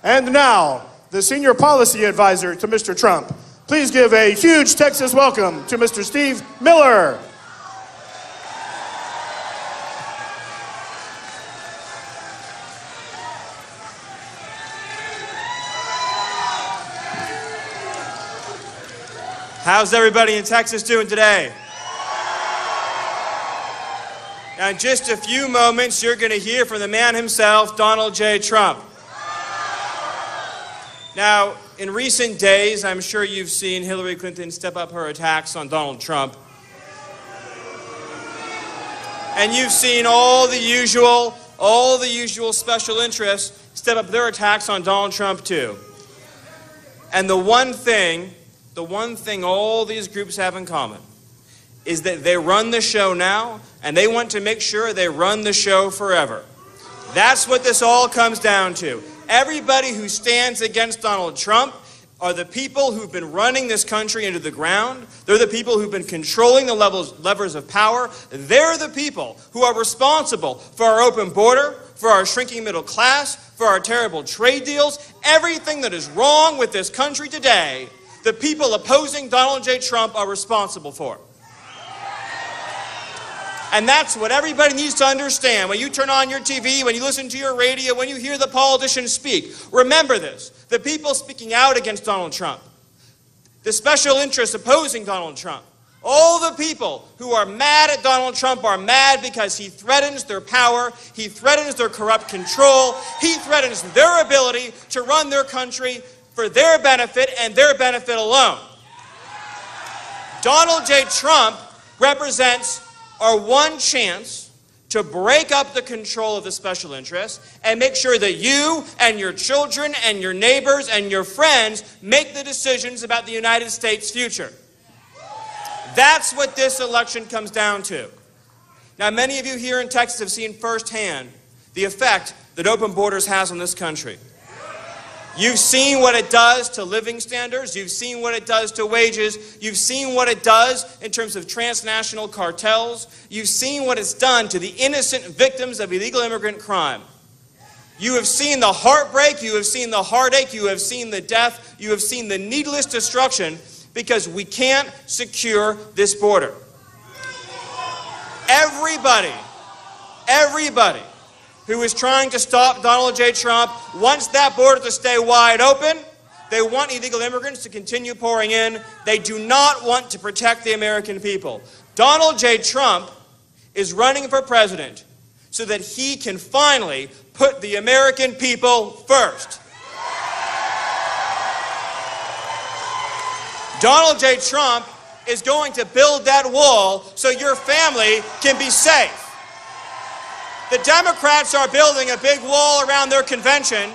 And now, the Senior Policy Advisor to Mr. Trump. Please give a huge Texas welcome to Mr. Steve Miller. How's everybody in Texas doing today? Now, in just a few moments, you're going to hear from the man himself, Donald J. Trump. Now, in recent days, I'm sure you've seen Hillary Clinton step up her attacks on Donald Trump. And you've seen all the usual special interests step up their attacks on Donald Trump too. And the one thing all these groups have in common is that they run the show now, and they want to make sure they run the show forever. That's what this all comes down to. Everybody who stands against Donald Trump are the people who've been running this country into the ground. They're the people who've been controlling the levers of power. They're the people who are responsible for our open border, for our shrinking middle class, for our terrible trade deals. Everything that is wrong with this country today, the people opposing Donald J. Trump are responsible for. And that's what everybody needs to understand. When you turn on your TV, when you listen to your radio, when you hear the politicians speak, remember this. The people speaking out against Donald Trump, the special interests opposing Donald Trump, all the people who are mad at Donald Trump are mad because he threatens their power, he threatens their corrupt control, he threatens their ability to run their country for their benefit and their benefit alone. Donald J. Trump represents our one chance to break up the control of the special interests and make sure that you and your children and your neighbors and your friends make the decisions about the United States' future. That's what this election comes down to. Now, many of you here in Texas have seen firsthand the effect that open borders has on this country. You've seen what it does to living standards. You've seen what it does to wages. You've seen what it does in terms of transnational cartels. You've seen what it's done to the innocent victims of illegal immigrant crime. You have seen the heartbreak. You have seen the heartache. You have seen the death. You have seen the needless destruction because we can't secure this border. Everybody who is trying to stop Donald J. Trump wants that border to stay wide open. They want illegal immigrants to continue pouring in. They do not want to protect the American people. Donald J. Trump is running for president so that he can finally put the American people first. Donald J. Trump is going to build that wall so your family can be safe. The Democrats are building a big wall around their convention.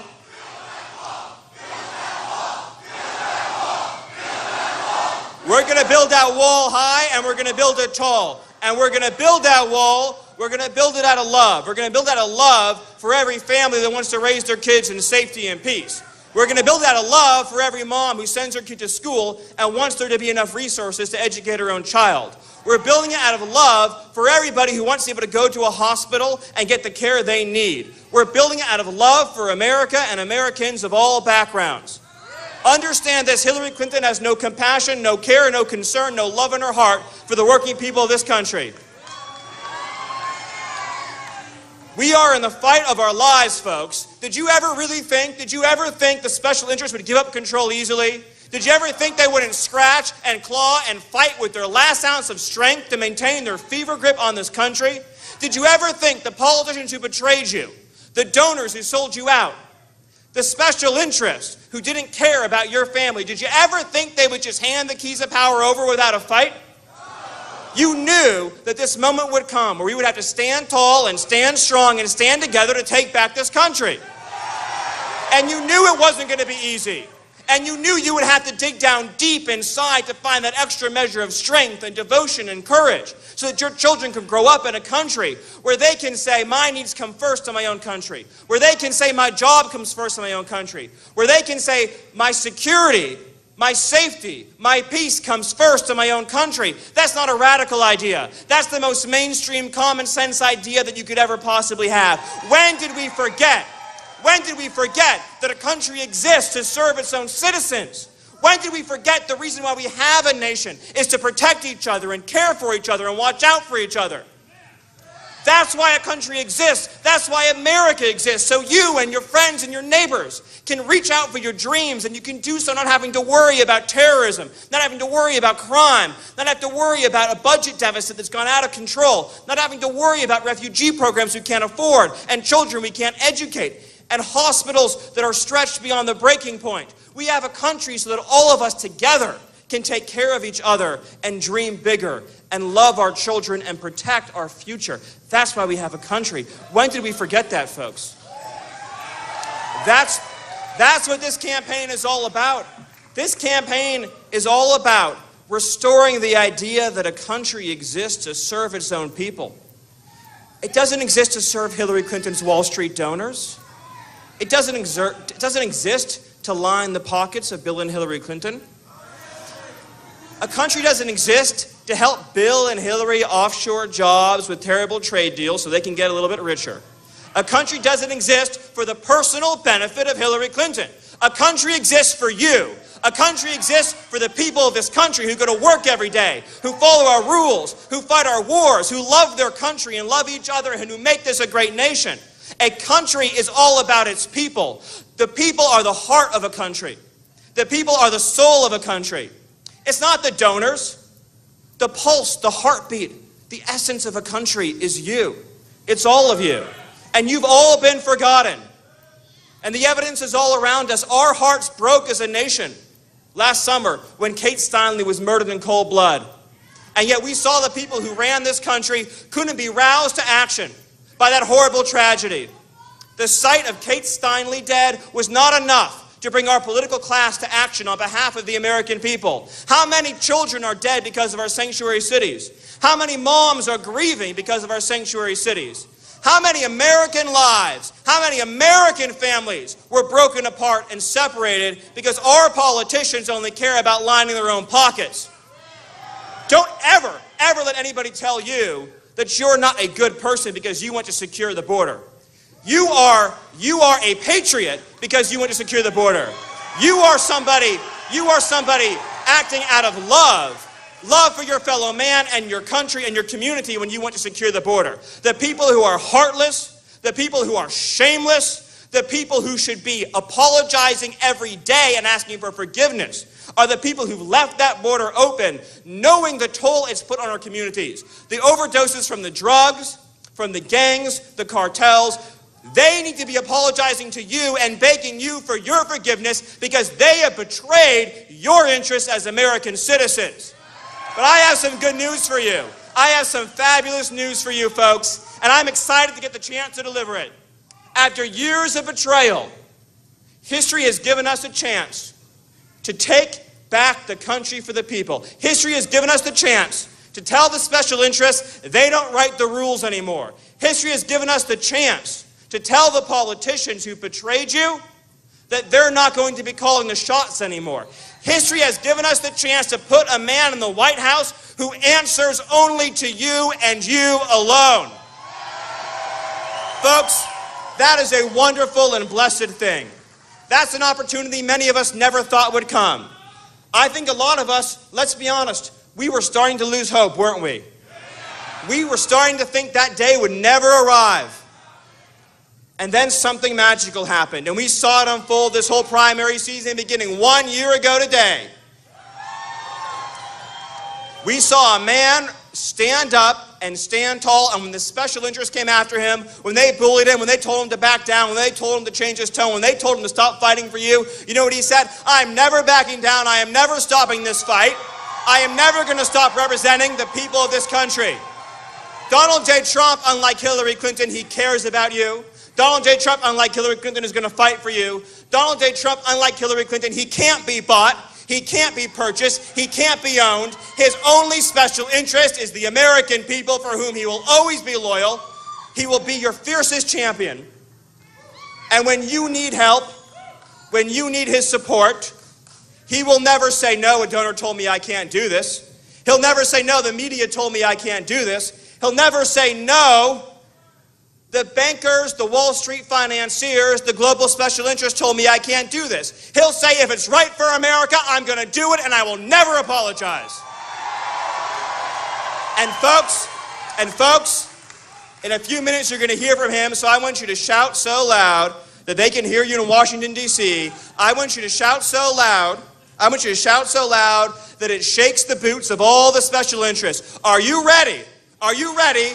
We're going to build that wall high, and we're going to build it tall. And we're going to build that wall, we're going to build it out of love. We're going to build out of love for every family that wants to raise their kids in safety and peace. We're going to build out of love for every mom who sends her kid to school and wants there to be enough resources to educate her own child. We're building it out of love for everybody who wants to be able to go to a hospital and get the care they need. We're building it out of love for America and Americans of all backgrounds. Understand this, Hillary Clinton has no compassion, no care, no concern, no love in her heart for the working people of this country. We are in the fight of our lives, folks. Did you ever think the special interests would give up control easily? Did you ever think they wouldn't scratch and claw and fight with their last ounce of strength to maintain their fever grip on this country? Did you ever think the politicians who betrayed you, the donors who sold you out, the special interests who didn't care about your family, did you ever think they would just hand the keys of power over without a fight? You knew that this moment would come where we would have to stand tall and stand strong and stand together to take back this country. And you knew it wasn't going to be easy. And you knew you would have to dig down deep inside to find that extra measure of strength and devotion and courage so that your children can grow up in a country where they can say, my needs come first in my own country, where they can say, my job comes first in my own country, where they can say, my security, my safety, my peace comes first in my own country. That's not a radical idea. That's the most mainstream common sense idea that you could ever possibly have. When did we forget When did we forget that a country exists to serve its own citizens? When did we forget the reason why we have a nation is to protect each other and care for each other and watch out for each other? That's why a country exists. That's why America exists. So you and your friends and your neighbors can reach out for your dreams, and you can do so not having to worry about terrorism, not having to worry about crime, not having to worry about a budget deficit that's gone out of control, not having to worry about refugee programs we can't afford, and children we can't educate, and hospitals that are stretched beyond the breaking point. We have a country so that all of us together can take care of each other and dream bigger and love our children and protect our future. That's why we have a country. When did we forget that, folks? That's what this campaign is all about. This campaign is all about restoring the idea that a country exists to serve its own people. It doesn't exist to serve Hillary Clinton's Wall Street donors. It doesn't exist to line the pockets of Bill and Hillary Clinton. A country doesn't exist to help Bill and Hillary offshore jobs with terrible trade deals so they can get a little bit richer. A country doesn't exist for the personal benefit of Hillary Clinton. A country exists for you. A country exists for the people of this country who go to work every day, who follow our rules, who fight our wars, who love their country and love each other, and who make this a great nation. A country is all about its people. The people are the heart of a country. The people are the soul of a country. It's not the donors. The pulse, the heartbeat, the essence of a country is you. It's all of you. And you've all been forgotten. And the evidence is all around us. Our hearts broke as a nation last summer when Kate Steinle was murdered in cold blood. And yet we saw the people who ran this country couldn't be roused to action by that horrible tragedy. The sight of Kate Steinle dead was not enough to bring our political class to action on behalf of the American people. How many children are dead because of our sanctuary cities? How many moms are grieving because of our sanctuary cities? How many American lives, how many American families were broken apart and separated because our politicians only care about lining their own pockets? Don't ever let anybody tell you that you're not a good person because you want to secure the border. You are a patriot because you want to secure the border. You are somebody acting out of love for your fellow man and your country and your community when you want to secure the border. The people who are heartless, the people who are shameless, the people who should be apologizing every day and asking for forgiveness are the people who've left that border open, knowing the toll it's put on our communities. The overdoses from the drugs, from the gangs, the cartels, they need to be apologizing to you and begging you for your forgiveness because they have betrayed your interests as American citizens. But I have some good news for you. I have some fabulous news for you, folks, and I'm excited to get the chance to deliver it. After years of betrayal, history has given us a chance to take back the country for the people. History has given us the chance to tell the special interests they don't write the rules anymore. History has given us the chance to tell the politicians who betrayed you that they're not going to be calling the shots anymore. History has given us the chance to put a man in the White House who answers only to you and you alone. Folks, that is a wonderful and blessed thing. That's an opportunity many of us never thought would come. I think a lot of us, let's be honest, we were starting to lose hope, weren't we? We were starting to think that day would never arrive. And then something magical happened, and we saw it unfold this whole primary season beginning 1 year ago today. We saw a man stand up and stand tall, and when the special interests came after him, when they bullied him, when they told him to back down, when they told him to change his tone, when they told him to stop fighting for you, you know what he said? I'm never backing down. I am never stopping this fight. I am never going to stop representing the people of this country. Donald J. Trump, unlike Hillary Clinton, he cares about you. Donald J. Trump, unlike Hillary Clinton, is going to fight for you. Donald J. Trump, unlike Hillary Clinton, he can't be bought. He can't be purchased. He can't be owned. His only special interest is the American people for whom he will always be loyal. He will be your fiercest champion. And when you need help, when you need his support, he will never say, no, a donor told me I can't do this. He'll never say, no, the media told me I can't do this. He'll never say, no, The bankers, the Wall Street financiers, the global special interests told me I can't do this. He'll say, if it's right for America, I'm going to do it, and I will never apologize. And folks, in a few minutes you're going to hear from him, so I want you to shout so loud that they can hear you in Washington, D.C. I want you to shout so loud that it shakes the boots of all the special interests. Are you ready? Are you ready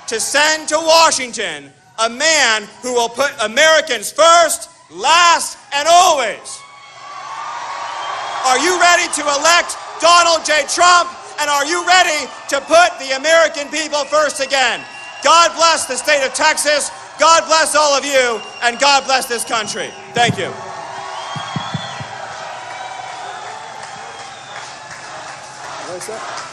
to send to Washington a man who will put Americans first, last, and always? Are you ready to elect Donald J. Trump? And are you ready to put the American people first again? God bless the state of Texas. God bless all of you. And God bless this country. Thank you. What's that?